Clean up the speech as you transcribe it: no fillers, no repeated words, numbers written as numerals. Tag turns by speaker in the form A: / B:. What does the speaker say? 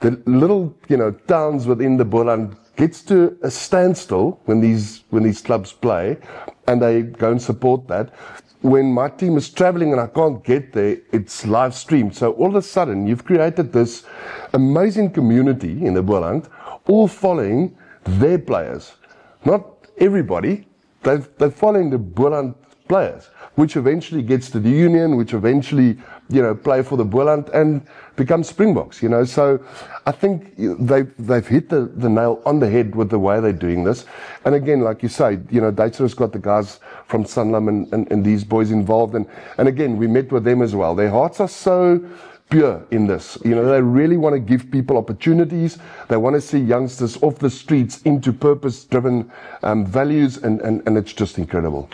A: The little, towns within the Boland gets to a standstill when these clubs play, and they go and support that. When my team is traveling and I can't get there, it's live streamed. So all of a sudden, you've created this amazing community in the Boland, all following their players. Not everybody, they're following the Boland players, which eventually gets to the Union, which eventually, play for the Boland and become Springboks, So I think they've hit the nail on the head with the way they're doing this. And again, like you say, Duitser's got the guys from Sanlam and these boys involved. And again, we met with them as well. Their hearts are so pure in this. They really want to give people opportunities. They want to see youngsters off the streets into purpose-driven values, and it's just incredible.